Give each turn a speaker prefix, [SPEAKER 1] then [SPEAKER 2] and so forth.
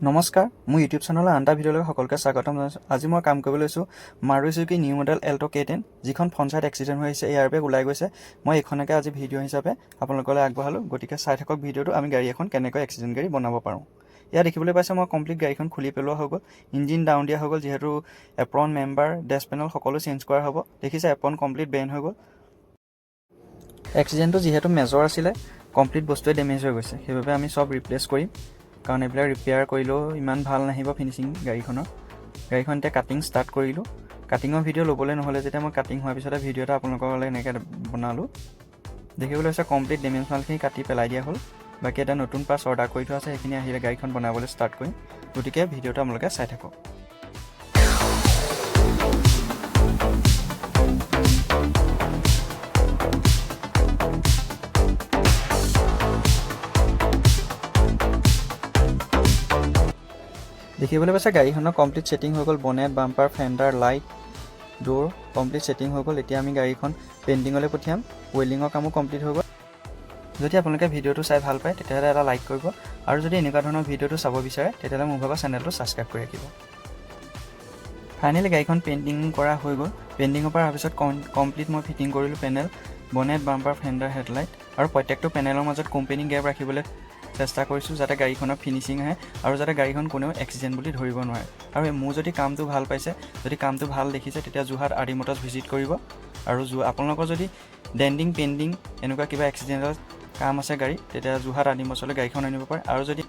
[SPEAKER 1] নমস্কাৰ মোৰ ইউটিউব চেনেলৰ আনটা ভিডিঅ'লৈ সকলোকে স্বাগতম জনাইছোঁ। আজি মই কাম কৰিবলৈ লৈছোঁ Maruti Suzuki new model Alto K10 যিখন ফ্ৰণ্ট এক্সিডেণ্ট হৈ আহিছে, এয়াৰবেগ ওলাই গৈছে। মই এইখনকে আজি ভিডিঅ' হিচাপে আপোনালোকলৈ আগবঢ়ালোঁ। গতিকে চাই থাকক ভিডিঅ'টো, আমি গাড়ী এখন কেনেকৈ এক্সিডেণ্ট গাড়ী বনাব পাৰোঁ। ইয়াত দেখিবলৈ পাইছে মই কমপ্লিট গাড়ীখন খুলি পেলোৱা হৈ গ'ল, ইঞ্জিন ডাউন দিয়া হৈ গ'ল, যিহেতু এপ্ৰন মেম্বাৰ ডেছ পেনেল সকলো চেঞ্জ কৰা হ'ব। দেখিছে এপ্ৰন কমপ্লিট বেণ্ড হৈ গ'ল। এক্সিডেণ্টটো যিহেতু মেজৰ আছিলে, কমপ্লিট বস্তুৱে ডেমেজ হৈ গৈছে, সেইবাবে আমি চব ৰিপ্লেচ কৰিম, কাৰণ এইবিলাক ৰিপেয়াৰ কৰিলেও ইমান ভাল নাহিব ফিনিচিং গাড়ীখনৰ। গাড়ীখন এতিয়া কাটিং ষ্টাৰ্ট কৰিলোঁ। কাটিঙৰ ভিডিঅ' ল'বলৈ নহ'লে যেতিয়া মই কাটিং হোৱাৰ পিছতে ভিডিঅ' এটা আপোনালোকৰ এনেকৈ বনালোঁ। দেখিবলৈ হৈছে কমপ্লিট ডেমেজ মালখিনি কাটি পেলাই দিয়া হ'ল। বাকী এটা নতুন পাৰ্টছ অৰ্ডাৰ কৰি থোৱা আছে, সেইখিনি আহিলে গাড়ীখন বনাবলৈ ষ্টাৰ্ট কৰিম। গতিকে ভিডিঅ'টো আপোনালোকে চাই থাকক। দেখিবলৈ পাইছে গাড়ীখনৰ কমপ্লিট ছেটিং হৈ গ'ল, bonnet, bumper, fender, light, door complete setting হৈ গ'ল। এতিয়া আমি গাড়ীখন পেইণ্টিঙলৈ পঠিয়াম। ৱেল্ডিঙৰ কামো কমপ্লিট হৈ গ'ল। যদি আপোনালোকে ভিডিঅ'টো চাই ভাল পায় তেতিয়াহ'লে এটা লাইক কৰিব, আৰু যদি এনেকুৱা ধৰণৰ ভিডিঅ'টো চাব বিচাৰে তেতিয়াহ'লে মোৰ ভাগৰ চেনেলটো ছাবস্ক্ৰাইব কৰি ৰাখিব। ফাইনেলি গাড়ীখন পেইণ্টিং কৰা হৈ গ'ল। পেইণ্টিঙৰ পৰা অহাৰ পিছত কমপ্লিট মই ফিটিং কৰিলোঁ panel, bonnet, bumper, fender, headlight, আৰু প্ৰত্যেকটো পেনেলৰ মাজত কোম্পানী গেপ ৰাখিবলৈ চেষ্টা কৰিছোঁ, যাতে গাড়ীখনৰ ফিনিচিং আহে আৰু যাতে গাড়ীখন কোনেও এক্সিডেণ্ট বুলি ধৰিব নোৱাৰে। আৰু মোৰ যদি কামটো ভাল পাইছে, যদি কামটো ভাল দেখিছে, তেতিয়া Jorhat R D Motors visit কৰিব। আৰু আপোনালোকৰ যদি ডেণ্টিং পেইণ্টিং এনেকুৱা কিবা এক্সিডেণ্টৰ কাম আছে গাড়ী, তেতিয়া যোৰহাট আৰ ডি মটৰ্ছলৈ গাড়ীখন আনিব পাৰে। আৰু যদি